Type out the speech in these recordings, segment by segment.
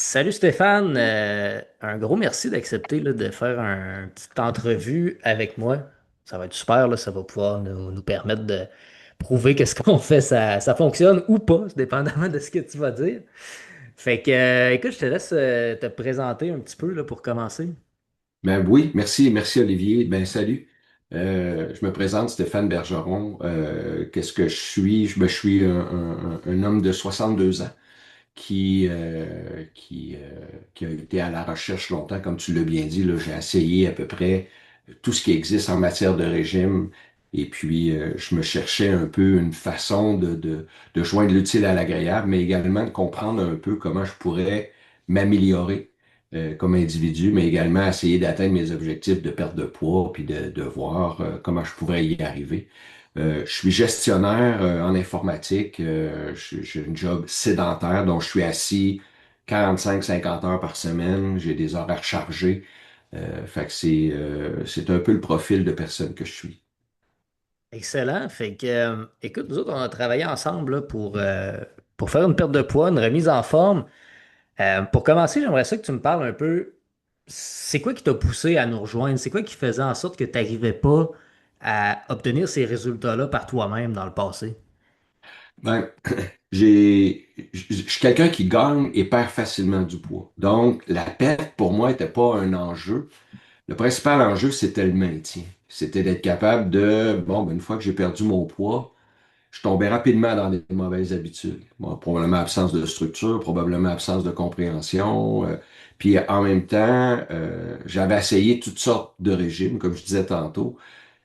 Salut Stéphane. Un gros merci d'accepter là, de faire une petite entrevue avec moi. Ça va être super, là, ça va pouvoir nous permettre de prouver que ce qu'on fait, ça fonctionne ou pas, dépendamment de ce que tu vas dire. Fait que, écoute, je te laisse te présenter un petit peu là, pour commencer. Ben oui, merci Olivier. Ben salut. Je me présente Stéphane Bergeron. Qu'est-ce que je suis? Je suis un homme de 62 ans qui a été à la recherche longtemps, comme tu l'as bien dit. Là, j'ai essayé à peu près tout ce qui existe en matière de régime. Et puis, je me cherchais un peu une façon de joindre l'utile à l'agréable, mais également de comprendre un peu comment je pourrais m'améliorer comme individu, mais également essayer d'atteindre mes objectifs de perte de poids, puis de voir comment je pourrais y arriver. Je suis gestionnaire en informatique. J'ai un job sédentaire, donc je suis assis 45-50 heures par semaine. J'ai des horaires chargés. Fait que c'est un peu le profil de personne que je suis. Excellent. Fait que, écoute, nous autres, on a travaillé ensemble là, pour faire une perte de poids, une remise en forme. Pour commencer, j'aimerais ça que tu me parles un peu. C'est quoi qui t'a poussé à nous rejoindre? C'est quoi qui faisait en sorte que tu n'arrivais pas à obtenir ces résultats-là par toi-même dans le passé? Ben, je suis quelqu'un qui gagne et perd facilement du poids. Donc, la perte, pour moi, n'était pas un enjeu. Le principal enjeu, c'était le maintien. C'était d'être capable bon, ben, une fois que j'ai perdu mon poids, je tombais rapidement dans des mauvaises habitudes. Bon, probablement absence de structure, probablement absence de compréhension. Puis en même temps, j'avais essayé toutes sortes de régimes, comme je disais tantôt.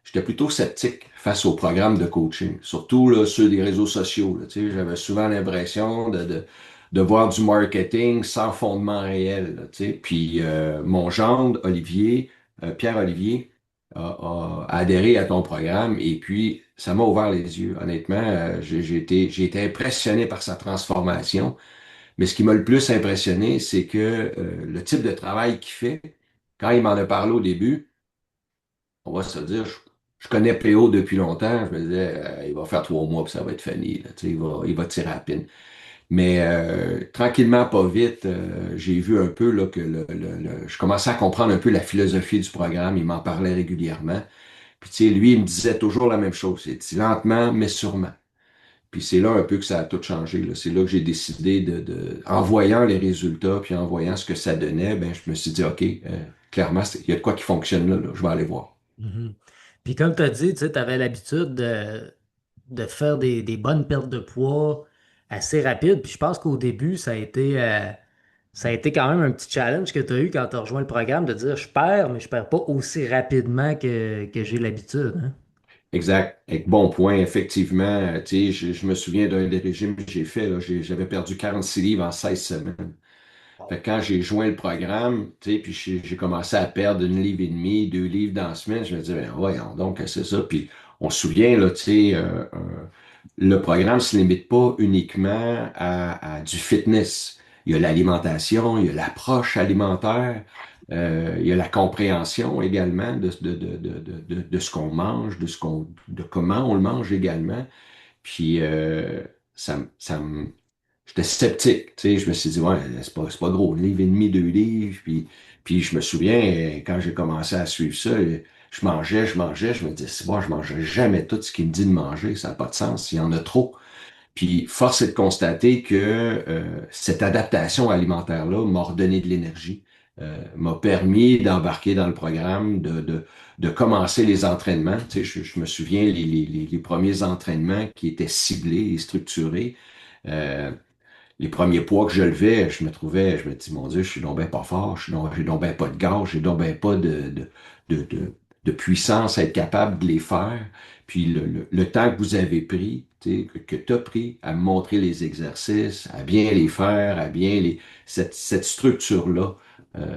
J'étais plutôt sceptique face aux programmes de coaching, surtout là, ceux des réseaux sociaux. Là, tu sais, j'avais souvent l'impression de voir du marketing sans fondement réel. Là, tu sais. Puis mon gendre, Olivier, Pierre-Olivier, a adhéré à ton programme et puis ça m'a ouvert les yeux. Honnêtement, j'ai été impressionné par sa transformation. Mais ce qui m'a le plus impressionné, c'est que le type de travail qu'il fait, quand il m'en a parlé au début, on va se dire, je connais PO depuis longtemps, je me disais, il va faire 3 mois puis ça va être fini, là, tu sais, il va tirer à peine. Mais tranquillement, pas vite, j'ai vu un peu là, que je commençais à comprendre un peu la philosophie du programme, il m'en parlait régulièrement. Puis tu sais, lui, il me disait toujours la même chose, c'est dit lentement, mais sûrement. Puis c'est là un peu que ça a tout changé, là. C'est là que j'ai décidé en voyant les résultats, puis en voyant ce que ça donnait, ben je me suis dit, OK, clairement, il y a de quoi qui fonctionne là, je vais aller voir. Mhm. Puis comme tu as dit, tu avais l'habitude de faire des bonnes pertes de poids assez rapides. Puis je pense qu'au début, ça a été quand même un petit challenge que tu as eu quand tu as rejoint le programme de dire je perds, mais je perds pas aussi rapidement que j'ai l'habitude, hein. Exact. Avec bon point, effectivement. Tu sais, je me souviens d'un des régimes que j'ai fait, là, j'avais perdu 46 livres en 16 semaines. Fait que quand j'ai joint le programme, tu sais, puis j'ai commencé à perdre 1 livre et demi, 2 livres dans la semaine, je me disais, ben voyons donc, c'est ça. Puis on se souvient, là, tu sais, le programme se limite pas uniquement à du fitness. Il y a l'alimentation, il y a l'approche alimentaire, il y a la compréhension également de ce qu'on mange, de comment on le mange également. Puis j'étais sceptique, tu sais, je me suis dit, ouais, c'est pas gros, 1 livre et demi, 2 livres, puis je me souviens, quand j'ai commencé à suivre ça, je me disais, c'est bon, je mangerai jamais tout ce qu'il me dit de manger, ça n'a pas de sens, il y en a trop. Puis force est de constater que cette adaptation alimentaire-là m'a redonné de l'énergie, m'a permis d'embarquer dans le programme, de commencer les entraînements. Tu sais, je me souviens les premiers entraînements qui étaient ciblés et structurés. Euh, les premiers poids que je levais, je me dis, mon Dieu, je suis donc ben pas fort, j'ai donc ben pas de gaz, j'ai donc ben pas de, de, de puissance à être capable de les faire. Puis le temps que vous avez pris, tu sais, que tu as pris à me montrer les exercices, à bien les faire, cette structure-là,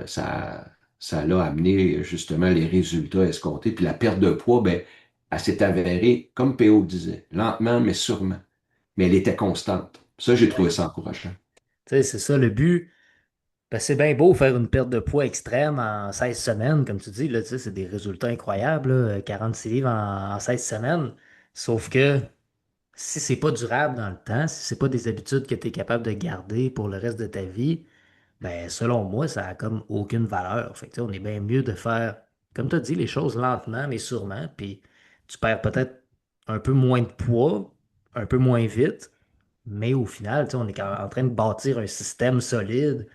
ça l'a amené justement les résultats escomptés. Puis la perte de poids, ben, elle s'est avérée, comme PO disait, lentement mais sûrement. Mais elle était constante. Ça, j'ai trouvé Ouais. ça encourageant. Tu sais, c'est ça le but. Ben, c'est bien beau faire une perte de poids extrême en 16 semaines, comme tu dis, là, tu sais, c'est des résultats incroyables, là, 46 livres en 16 semaines. Sauf que si c'est pas durable dans le temps, si c'est pas des habitudes que tu es capable de garder pour le reste de ta vie, ben, selon moi, ça a comme aucune valeur. Fait que, tu sais, on est bien mieux de faire, comme tu as dit, les choses lentement, mais sûrement. Puis tu perds peut-être un peu moins de poids, un peu moins vite, mais au final, tu sais, on est en train de bâtir un système solide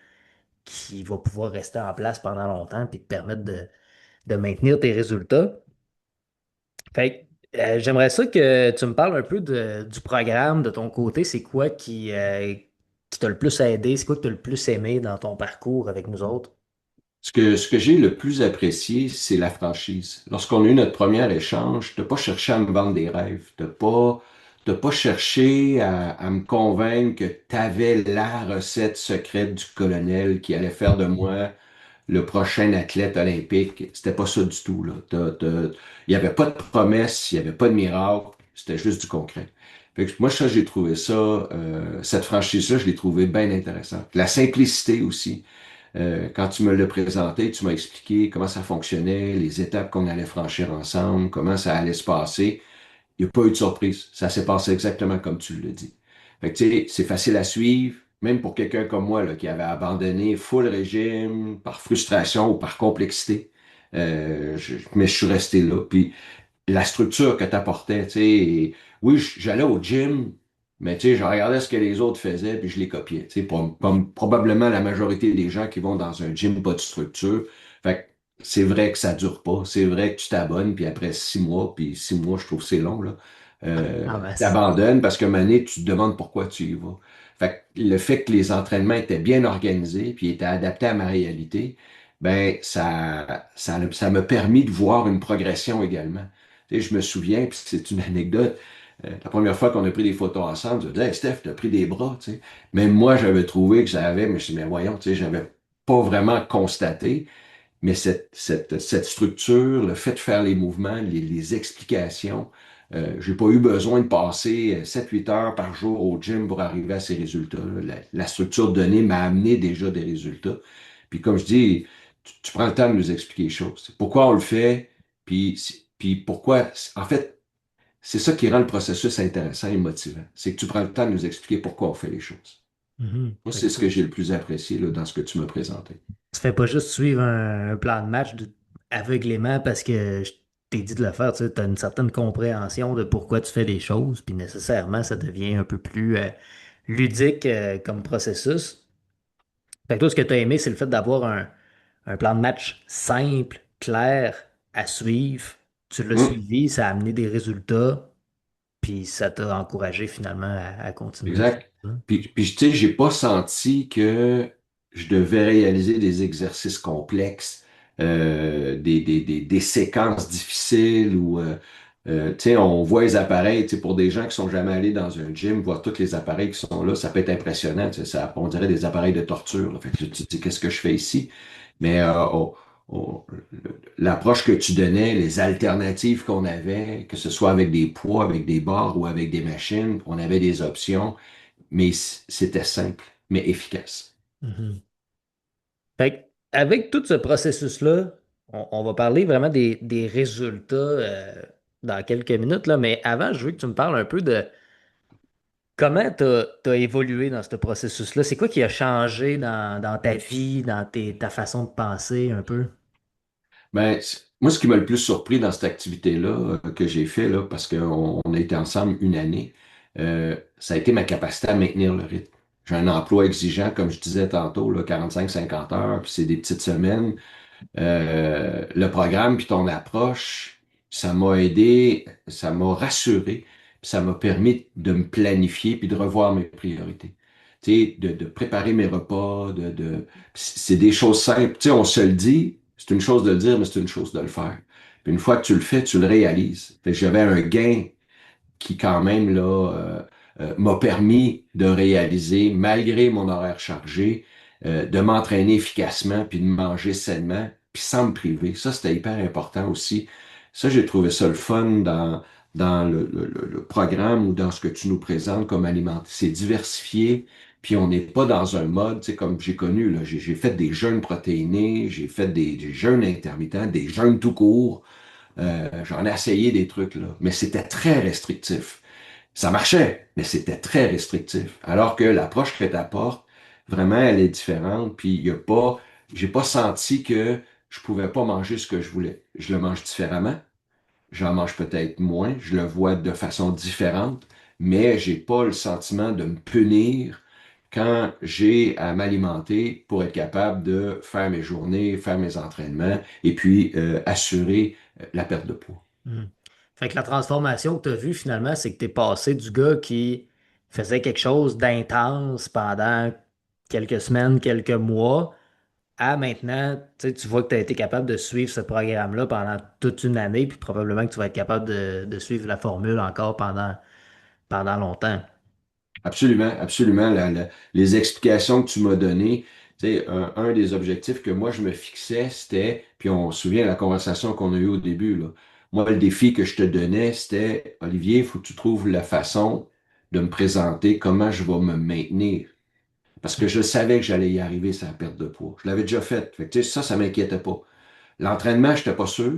qui va pouvoir rester en place pendant longtemps puis te permettre de maintenir tes résultats. Fait que, j'aimerais ça que tu me parles un peu du programme de ton côté. C'est quoi qui t'a le plus aidé? C'est quoi que tu as le plus aimé dans ton parcours avec nous autres? Ce que j'ai le plus apprécié, c'est la franchise. Lorsqu'on a eu notre premier échange, t'as pas cherché à me vendre des rêves. T'as pas cherché à me convaincre que tu avais la recette secrète du colonel qui allait faire de moi le prochain athlète olympique. C'était pas ça du tout, là. Il y avait pas de promesse, il y avait pas de miracle, c'était juste du concret. Fait que moi, ça, j'ai trouvé ça, cette franchise-là, je l'ai trouvé bien intéressante. La simplicité aussi. Quand tu me l'as présenté, tu m'as expliqué comment ça fonctionnait, les étapes qu'on allait franchir ensemble, comment ça allait se passer. Il n'y a pas eu de surprise. Ça s'est passé exactement comme tu l'as dit. Fait que, tu sais, c'est facile à suivre, même pour quelqu'un comme moi là, qui avait abandonné full régime par frustration ou par complexité. Mais je suis resté là. Puis la structure que tu apportais, tu sais, oui, j'allais au gym, mais tu sais, je regardais ce que les autres faisaient, puis je les copiais, tu sais, comme probablement la majorité des gens qui vont dans un gym pas de structure. Fait que c'est vrai que ça dure pas, c'est vrai que tu t'abonnes, puis après 6 mois, puis 6 mois, je trouve que c'est long, là, En masse. t'abandonnes parce qu'à un moment donné, tu te demandes pourquoi tu y vas. Fait que le fait que les entraînements étaient bien organisés, puis étaient adaptés à ma réalité, ben ça m'a permis de voir une progression également. Tu sais, je me souviens, puis c'est une anecdote, la première fois qu'on a pris des photos ensemble, je disais, hey, Steph, t'as pris des bras, tu sais. Même moi, j'avais trouvé que j'avais, mais je dis, mais voyons, tu sais, j'avais pas vraiment constaté, mais cette structure, le fait de faire les mouvements, les explications, j'ai pas eu besoin de passer 7-8 heures par jour au gym pour arriver à ces résultats-là. La structure donnée m'a amené déjà des résultats. Puis comme je dis, tu prends le temps de nous expliquer les choses. Pourquoi on le fait, puis pourquoi, en fait, c'est ça qui rend le processus intéressant et motivant. C'est que tu prends le temps de nous expliquer pourquoi on fait les choses. Mhm. Moi, Fait que c'est ce que j'ai le plus apprécié là, dans ce que tu m'as présenté. tu fais pas juste suivre un plan de match aveuglément parce que je t'ai dit de le faire. Tu as une certaine compréhension de pourquoi tu fais les choses, puis nécessairement, ça devient un peu plus ludique comme processus. Fait que toi, ce que tu as aimé, c'est le fait d'avoir un plan de match simple, clair, à suivre. Tu l'as Hum, suivi, ça a amené des résultats, puis ça t'a encouragé finalement à continuer. exact. Puis tu sais, j'ai pas senti que je devais réaliser des exercices complexes, des séquences difficiles tu sais, on voit les appareils, tu sais, pour des gens qui sont jamais allés dans un gym, voir tous les appareils qui sont là, ça peut être impressionnant, tu sais, on dirait des appareils de torture, là. Fait que là, tu te dis, qu'est-ce que je fais ici? Mais l'approche que tu donnais, les alternatives qu'on avait, que ce soit avec des poids, avec des barres ou avec des machines, on avait des options, mais c'était simple, mais efficace. Mhm. Fait que, avec tout ce processus-là, on va parler vraiment des résultats dans quelques minutes, là, mais avant, je veux que tu me parles un peu de comment tu as évolué dans ce processus-là. C'est quoi qui a changé dans ta vie, dans ta façon de penser un peu? Ben, moi, ce qui m'a le plus surpris dans cette activité-là que j'ai fait, là, parce qu'on a été ensemble une année, ça a été ma capacité à maintenir le rythme. J'ai un emploi exigeant, comme je disais tantôt, là, 45-50 heures, puis c'est des petites semaines. Le programme puis ton approche, ça m'a aidé, ça m'a rassuré, puis ça m'a permis de me planifier puis de revoir mes priorités. Tu sais, de préparer mes repas, c'est des choses simples. Tu sais, on se le dit, c'est une chose de le dire, mais c'est une chose de le faire. Puis une fois que tu le fais, tu le réalises. Fait que j'avais un gain qui quand même là m'a permis de réaliser, malgré mon horaire chargé, de m'entraîner efficacement, puis de manger sainement, puis sans me priver. Ça, c'était hyper important aussi. Ça, j'ai trouvé ça le fun dans le programme ou dans ce que tu nous présentes comme aliment. C'est diversifié, puis on n'est pas dans un mode, tu sais, comme j'ai connu, là, j'ai fait des jeûnes protéinés, j'ai fait des jeûnes intermittents, des jeûnes tout court. J'en ai essayé des trucs, là, mais c'était très restrictif. Ça marchait, mais c'était très restrictif. Alors que l'approche que tu apportes Vraiment, elle est différente. Puis il y a pas, j'ai pas senti que je pouvais pas manger ce que je voulais. Je le mange différemment. J'en mange peut-être moins. Je le vois de façon différente. Mais j'ai pas le sentiment de me punir quand j'ai à m'alimenter pour être capable de faire mes journées, faire mes entraînements et puis assurer la perte de poids. Hmm. Fait que la transformation que tu as vue finalement, c'est que tu es passé du gars qui faisait quelque chose d'intense pendant quelques semaines, quelques mois, à maintenant, tu vois que tu as été capable de suivre ce programme-là pendant toute une année, puis probablement que tu vas être capable de suivre la formule encore pendant longtemps. Absolument, absolument. Les explications que tu m'as données, tu sais, un des objectifs que moi je me fixais, c'était, puis on se souvient de la conversation qu'on a eue au début, là. Moi, le défi que je te donnais, c'était, Olivier, il faut que tu trouves la façon de me présenter comment je vais me maintenir. Parce que je savais que j'allais y arriver sans perte de poids. Je l'avais déjà fait. Fait que, tu sais, ça m'inquiétait pas. L'entraînement, je n'étais pas sûr.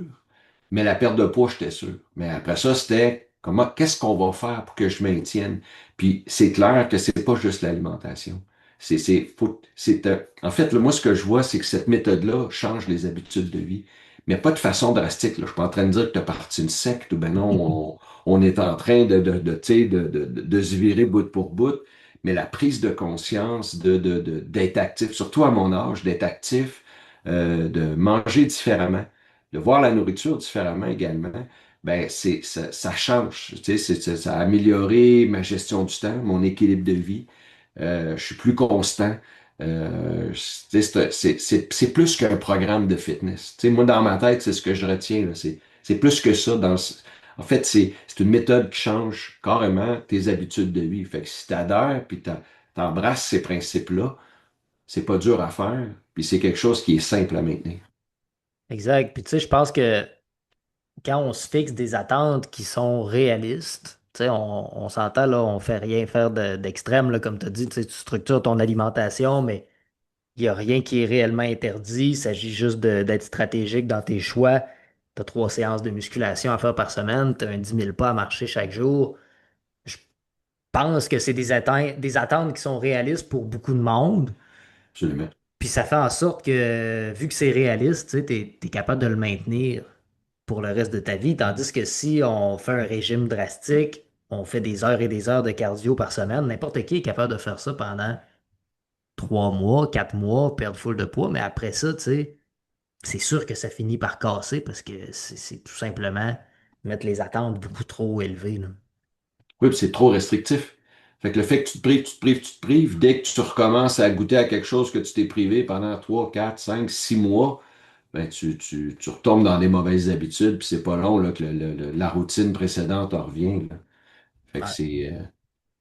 Mais la perte de poids, j'étais sûr. Mais après ça, c'était qu'est-ce qu'on va faire pour que je maintienne? Puis c'est clair que c'est pas juste l'alimentation. En fait, là, moi, ce que je vois, c'est que cette méthode-là change les habitudes de vie. Mais pas de façon drastique, là. Je suis pas en train de dire que tu as parti une secte ou ben non, on est en train tu sais, de se virer bout pour bout. Mais la prise de conscience d'être actif, surtout à mon âge, d'être actif, de manger différemment de voir la nourriture différemment également, ben ça change. Tu sais, ça a amélioré ma gestion du temps, mon équilibre de vie. Je suis plus constant. Tu sais, c'est plus qu'un programme de fitness. Tu sais, moi, dans ma tête, c'est ce que je retiens, là. C'est plus que ça. En fait, c'est une méthode qui change carrément tes habitudes de vie. Fait que si tu adhères puis t'embrasses ces principes-là, c'est pas dur à faire, puis c'est quelque chose qui est simple à maintenir. Exact. Puis tu sais, je pense que quand on se fixe des attentes qui sont réalistes, tu sais, on s'entend là, on fait rien faire d'extrême, là, comme tu as dit, tu sais, tu structures ton alimentation, mais il n'y a rien qui est réellement interdit. Il s'agit juste d'être stratégique dans tes choix. Tu as 3 séances de musculation à faire par semaine, tu as un 10 000 pas à marcher chaque jour. Je pense que c'est des attentes qui sont réalistes pour beaucoup de monde. Absolument. Puis ça fait en sorte que, vu que c'est réaliste, tu sais, t'es capable de le maintenir pour le reste de ta vie. Tandis que si on fait un régime drastique, on fait des heures et des heures de cardio par semaine, n'importe qui est capable de faire ça pendant 3 mois, 4 mois, perdre full de poids, mais après ça, tu sais, c'est sûr que ça finit par casser parce que c'est tout simplement mettre les attentes beaucoup trop élevées, là. Oui, puis c'est trop restrictif. Fait que le fait que tu te prives, tu te prives, tu te prives, dès que tu recommences à goûter à quelque chose que tu t'es privé pendant 3, 4, 5, 6 mois, ben tu retombes dans des mauvaises habitudes, puis c'est pas long là, que la routine précédente en revient, là. Fait que Ouais.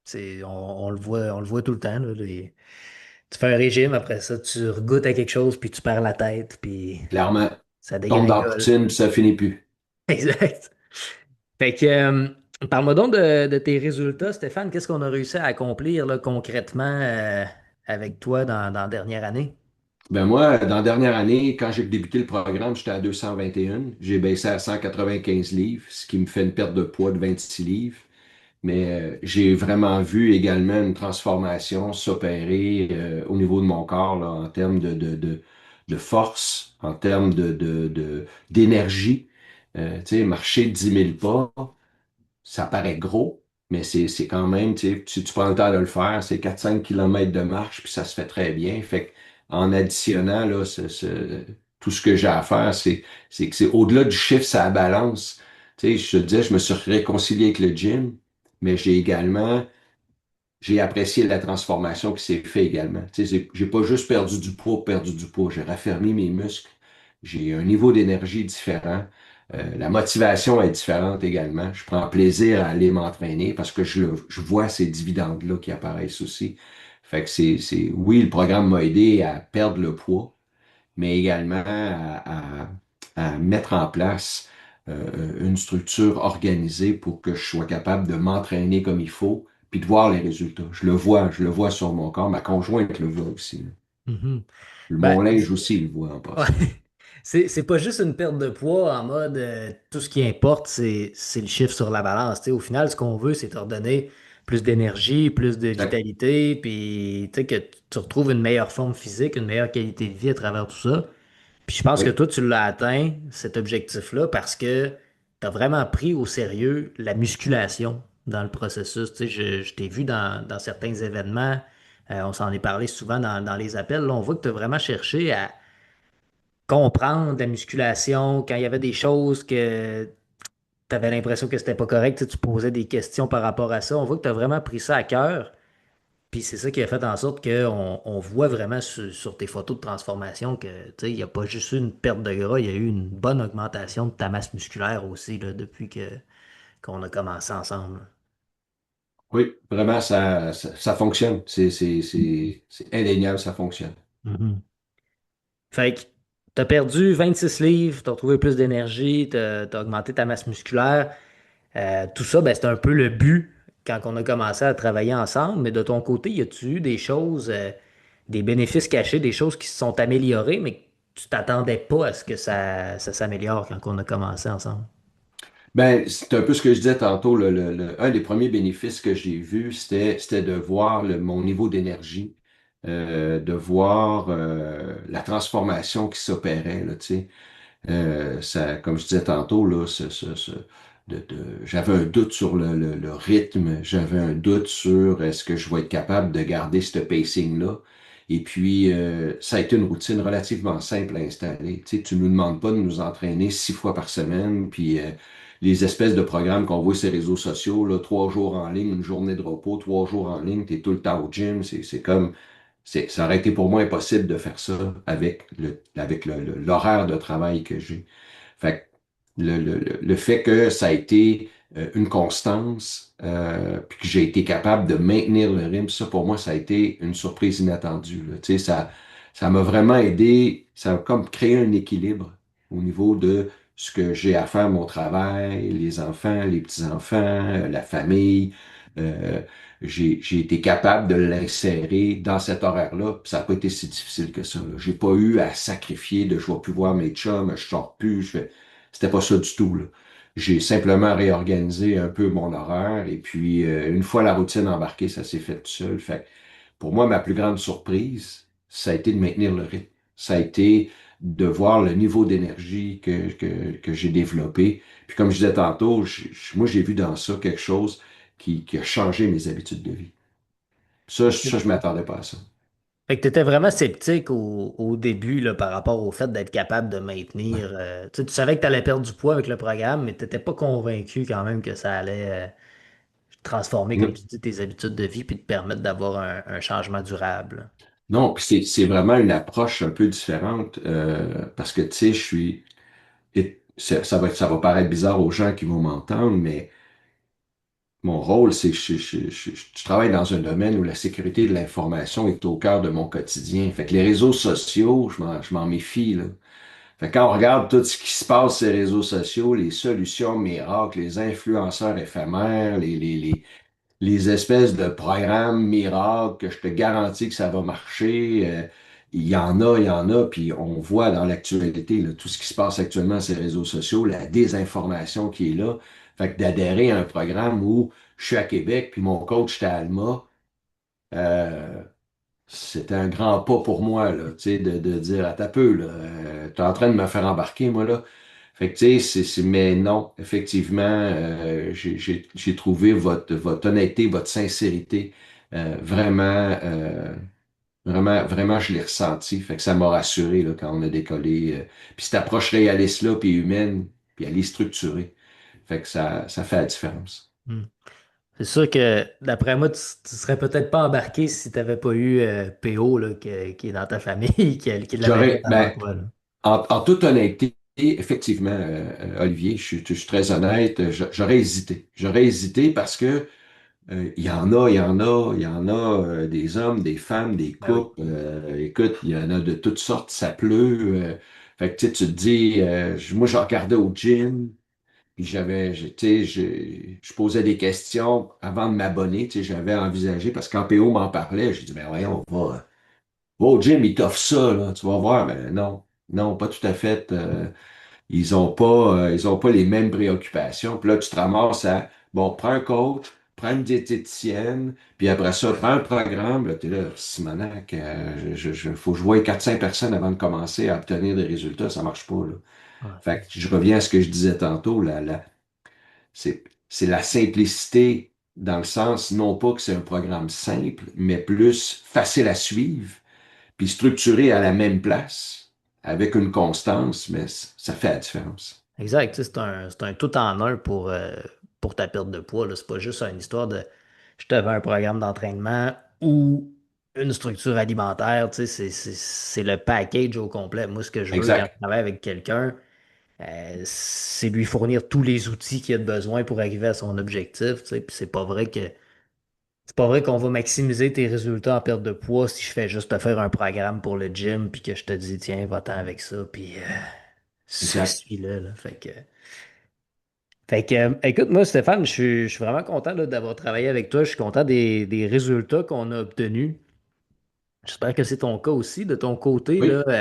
c'est On le voit tout le temps, là, tu fais un régime, après ça, tu regoutes à quelque chose, puis tu perds la tête, puis clairement, ça tombe dans la dégringole. poutine, puis ça finit plus. Exact. Fait que, parle-moi donc de tes résultats, Stéphane. Qu'est-ce qu'on a réussi à accomplir là, concrètement avec toi dans la dernière année? Ben moi, dans la dernière année, quand j'ai débuté le programme, j'étais à 221. J'ai baissé à 195 livres, ce qui me fait une perte de poids de 26 livres. Mais j'ai vraiment vu également une transformation s'opérer au niveau de mon corps là, en termes de force, en termes d'énergie. Tu sais, marcher 10 000 pas, ça paraît gros, mais c'est quand même, tu sais, si tu prends le temps de le faire, c'est 4-5 kilomètres de marche, puis ça se fait très bien. Fait que, en additionnant là, tout ce que j'ai à faire, c'est que c'est au-delà du chiffre, ça balance. Tu sais, je te disais, je me suis réconcilié avec le gym, mais j'ai apprécié la transformation qui s'est faite également. Tu sais, j'ai pas juste perdu du poids, j'ai raffermi mes muscles, j'ai un niveau d'énergie différent. La motivation est différente également. Je prends plaisir à aller m'entraîner parce que je vois ces dividendes-là qui apparaissent aussi. Fait que oui, le programme m'a aidé à perdre le poids, mais également à mettre en place une structure organisée pour que je sois capable de m'entraîner comme il faut, puis de voir les résultats. Je le vois sur mon corps. Ma conjointe le voit aussi, là. Mhm. Ben, Mon linge aussi, il le voit en ouais. passant. C'est pas juste une perte de poids en mode tout ce qui importe, c'est le chiffre sur la balance. Tu sais, au final, ce qu'on veut, c'est te redonner plus d'énergie, plus de Exact. vitalité, puis tu sais, que tu retrouves une meilleure forme physique, une meilleure qualité de vie à travers tout ça. Puis je pense que Oui, toi, tu l'as atteint, cet objectif-là, parce que tu as vraiment pris au sérieux la musculation dans le processus. Tu sais, je t'ai vu dans certains événements, on s'en est parlé souvent dans les appels, là, on voit que tu as vraiment cherché à comprendre la musculation, quand il y avait des choses que tu avais l'impression que c'était pas correct, tu sais, tu posais des questions par rapport à ça. On voit que tu as vraiment pris ça à cœur. Puis c'est ça qui a fait en sorte qu'on voit vraiment sur tes photos de transformation que, tu sais, il n'y a pas juste eu une perte de gras, il y a eu une bonne augmentation de ta masse musculaire aussi, là, depuis qu'on a commencé ensemble. oui, vraiment, ça fonctionne. C'est indéniable, ça fonctionne. Mhm. Fait que t'as perdu 26 livres, t'as retrouvé plus d'énergie, t'as augmenté ta masse musculaire. Tout ça, ben, c'était un peu le but quand on a commencé à travailler ensemble. Mais de ton côté, y a-tu eu des choses, des bénéfices cachés, des choses qui se sont améliorées, mais que tu t'attendais pas à ce que ça s'améliore quand on a commencé ensemble? Ben, c'est un peu ce que je disais tantôt. Un des premiers bénéfices que j'ai vus, c'était de voir mon niveau d'énergie, de voir la transformation qui s'opérait, là, tu sais. Comme je disais tantôt, là, j'avais un doute sur le rythme, j'avais un doute sur est-ce que je vais être capable de garder ce pacing-là. Et puis, ça a été une routine relativement simple à installer. Tu sais, tu nous demandes pas de nous entraîner 6 fois par semaine, puis les espèces de programmes qu'on voit sur les réseaux sociaux, là, 3 jours en ligne, une journée de repos, 3 jours en ligne, tu es tout le temps au gym. C'est comme ça aurait été pour moi impossible de faire ça avec l'horaire de travail que j'ai. Fait que le fait que ça a été une constance, puis que j'ai été capable de maintenir le rythme, ça pour moi, ça a été une surprise inattendue, là. Tu sais, ça m'a vraiment aidé, ça a comme créé un équilibre au niveau de ce que j'ai à faire, mon travail, les enfants, les petits-enfants, la famille. Euh, j'ai été capable de l'insérer dans cet horaire-là, puis ça n'a pas été si difficile que ça, là. J'ai pas eu à sacrifier de je vais plus voir mes chums, je sors plus, c'était pas ça du tout, là. J'ai simplement réorganisé un peu mon horaire et puis une fois la routine embarquée, ça s'est fait tout seul. Fait que pour moi, ma plus grande surprise, ça a été de maintenir le rythme. Ça a été de voir le niveau d'énergie que j'ai développé. Puis comme je disais tantôt, moi, j'ai vu dans ça quelque chose qui a changé mes habitudes de vie. Je m'attendais pas à ça. Fait que tu étais vraiment sceptique au début là, par rapport au fait d'être capable de maintenir. Tu sais, tu savais que tu allais perdre du poids avec le programme, mais tu n'étais pas convaincu quand même que ça allait transformer, comme Ouais. tu dis, tes habitudes de vie puis te permettre d'avoir un changement durable. Non, puis c'est vraiment une approche un peu différente parce que, tu sais, ça va paraître bizarre aux gens qui vont m'entendre, mais mon rôle, c'est que je travaille dans un domaine où la sécurité de l'information est au cœur de mon quotidien. Fait que les réseaux sociaux, je m'en méfie, là. Fait que quand on regarde tout ce qui se passe sur les réseaux sociaux, les solutions miracles, les influenceurs éphémères, les espèces de programmes miracles que je te garantis que ça va marcher. Il y en a, puis on voit dans l'actualité là, tout ce qui se passe actuellement sur les réseaux sociaux, la désinformation qui est là. Fait que d'adhérer à un programme où je suis à Québec, puis mon coach est à Alma, euh, c'était un grand pas pour moi, là, tu sais, de dire, à ta peu, là, t'es en train de me faire embarquer, moi, là. Fait que, tu sais, mais non, effectivement, j'ai trouvé votre honnêteté, votre sincérité, vraiment, vraiment, je l'ai ressenti. Fait que ça m'a rassuré, là, quand on a décollé. Puis cette approche réaliste-là, puis humaine, puis elle est structurée. Fait que ça fait la différence. Hmm. C'est sûr que, d'après moi, tu serais peut-être pas embarqué si tu n'avais pas eu PO là, qui est dans ta famille, qui l'avait fait avant Ben, toi. Là. en toute honnêteté, effectivement, Olivier, je suis très honnête, j'aurais hésité. J'aurais hésité parce que il y en a des hommes, des femmes, des Ben oui. couples. Écoute, il y en a de toutes sortes, ça pleut. Fait que tu te dis, moi, je regardais au gym, puis tu sais, je posais des questions avant de m'abonner. Tu sais, j'avais envisagé, parce que quand PO m'en parlait, j'ai dit, ben voyons, va au gym, ils t'offrent ça, là, tu vas voir. Ben non, non, pas tout à fait. Ils ont pas les mêmes préoccupations. Puis là, tu te ramasses à, bon, prends un coach, prends une diététicienne, puis après ça, prends un programme, là, t'es là, Simonac, faut que je voie 400 personnes avant de commencer à obtenir des résultats, ça marche pas, là. Ouais, Fait que je reviens à ce que je disais tantôt, c'est la simplicité dans le sens, non pas que c'est un programme simple, mais plus facile à suivre, puis structuré à la même place, avec une constance, mais ça fait la différence. exact. Tu sais, c'est un tout en un pour ta perte de poids, là. C'est pas juste une histoire de je te fais un programme d'entraînement ou une structure alimentaire. Tu sais, c'est le package au complet. Moi, ce que je veux quand je Exact, travaille avec quelqu'un, c'est lui fournir tous les outils qu'il a de besoin pour arriver à son objectif. Tu sais. Puis c'est pas vrai qu'on va maximiser tes résultats en perte de poids si je fais juste te faire un programme pour le gym puis que je te dis tiens, va-t'en avec ça puis exact. suis-le là. Fait que, écoute, moi, Stéphane, je suis vraiment content là, d'avoir travaillé avec toi. Je suis content des résultats qu'on a obtenus. J'espère que c'est ton cas aussi. De ton côté, là, Oui,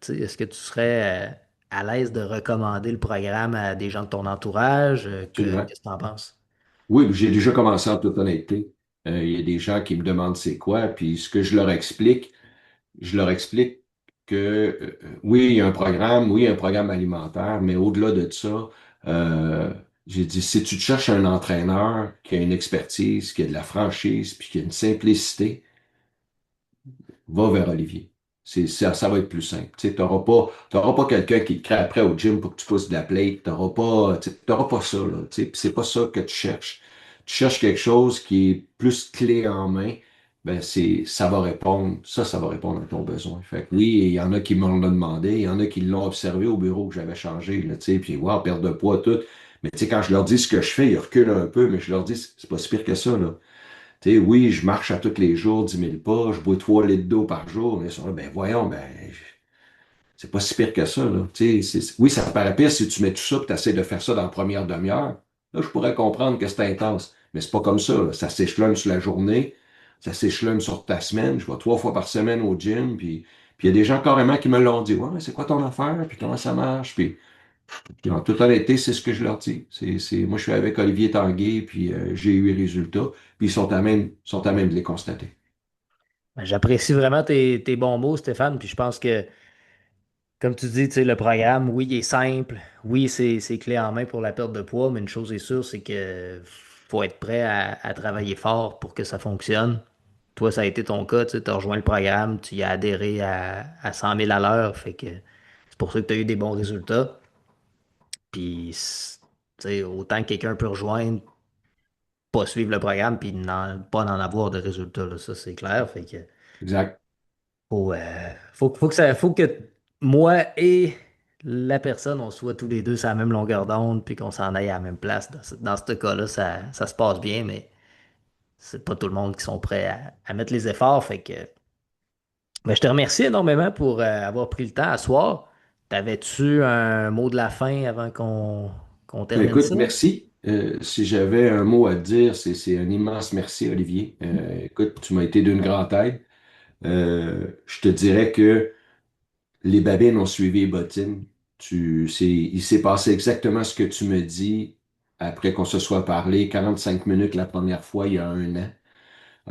tu sais, est-ce que tu serais à l'aise de recommander le programme à des gens de ton entourage? absolument. Qu'est-ce que tu en penses? Oui, j'ai déjà commencé en toute honnêteté. Il y a des gens qui me demandent c'est quoi, puis ce que je leur explique que oui, il y a un programme, oui, il y a un programme alimentaire, mais au-delà de ça, euh, j'ai dit, si tu te cherches un entraîneur qui a une expertise, qui a de la franchise, puis qui a une simplicité, va vers Olivier. Ça va être plus simple. Tu t'auras pas quelqu'un qui te crée après au gym pour que tu pousses de la plate. T'auras pas ça, là. Tu sais, puis c'est pas ça que tu cherches. Tu cherches quelque chose qui est plus clé en main. Ben, ça va répondre à ton besoin. Fait que oui, il y en a qui m'en ont demandé, il y en a qui l'ont observé au bureau que j'avais changé, là, tu sais, puis, wow, perte de poids, tout. Mais, tu sais, quand je leur dis ce que je fais, ils reculent un peu, mais je leur dis, c'est pas si pire que ça, là. Tu sais, oui, je marche à tous les jours 10 000 pas, je bois 3 litres d'eau par jour, mais ils sont là, ben voyons, ben c'est pas si pire que ça, là. Tu sais, oui, ça paraît pire si tu mets tout ça et tu essaies de faire ça dans la première demi-heure. Là, je pourrais comprendre que c'est intense, mais c'est pas comme ça, là. Ça s'échelonne sur la journée, ça s'échelonne sur ta semaine. Je vais 3 fois par semaine au gym, puis il y a des gens carrément qui me l'ont dit. Ouais, mais c'est quoi ton affaire, puis comment ça marche, puis en toute honnêteté, c'est ce que je leur dis. Moi, je suis avec Olivier Tanguay, puis j'ai eu les résultats, puis sont à même de les constater. Ben, j'apprécie vraiment tes bons mots, Stéphane, puis je pense que comme tu dis, tu sais, le programme, oui, il est simple. Oui, c'est clé en main pour la perte de poids, mais une chose est sûre, c'est que faut être prêt à travailler fort pour que ça fonctionne. Toi, ça a été ton cas, tu as rejoint le programme, tu y as adhéré à 100 000 à l'heure, fait que c'est pour ça que tu as eu des bons résultats. Puis, tu sais, autant que quelqu'un peut rejoindre, pas suivre le programme, puis pas en avoir de résultats, là, ça c'est clair. Fait que Exact. faut que moi et la personne, on soit tous les deux sur la même longueur d'onde, puis qu'on s'en aille à la même place. Dans ce cas-là, ça se passe bien, mais c'est pas tout le monde qui sont prêts à mettre les efforts. Fait que, ben, je te remercie énormément pour avoir pris le temps à soir. T'avais-tu un mot de la fin avant qu'on Ben, termine écoute, ça? merci. Si j'avais un mot à te dire, c'est un immense merci, Olivier. Écoute, tu m'as été d'une grande aide. Je te dirais que les babines ont suivi les bottines. Il s'est passé exactement ce que tu me dis après qu'on se soit parlé, 45 minutes la première fois, il y a un an.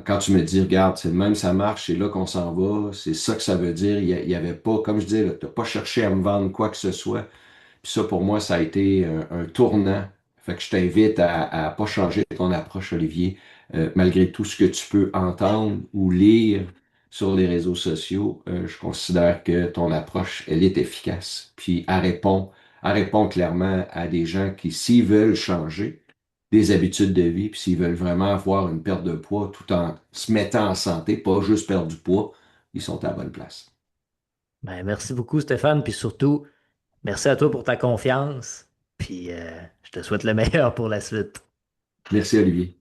Quand tu me dis, regarde, c'est le même, ça marche, c'est là qu'on s'en va, c'est ça que ça veut dire. Il y avait pas, comme je disais, tu n'as pas cherché à me vendre quoi que ce soit. Puis ça, pour moi, ça a été un tournant. Fait que je t'invite à pas changer ton approche, Olivier, malgré tout ce que tu peux entendre ou lire sur les réseaux sociaux. Je considère que ton approche, elle est efficace. Puis elle répond clairement à des gens qui, s'ils veulent changer des habitudes de vie, puis s'ils veulent vraiment avoir une perte de poids tout en se mettant en santé, pas juste perdre du poids, ils sont à la bonne place. Ben, merci beaucoup, Stéphane, puis surtout, merci à toi pour ta confiance, puis je te souhaite le meilleur pour la suite. Merci, Olivier.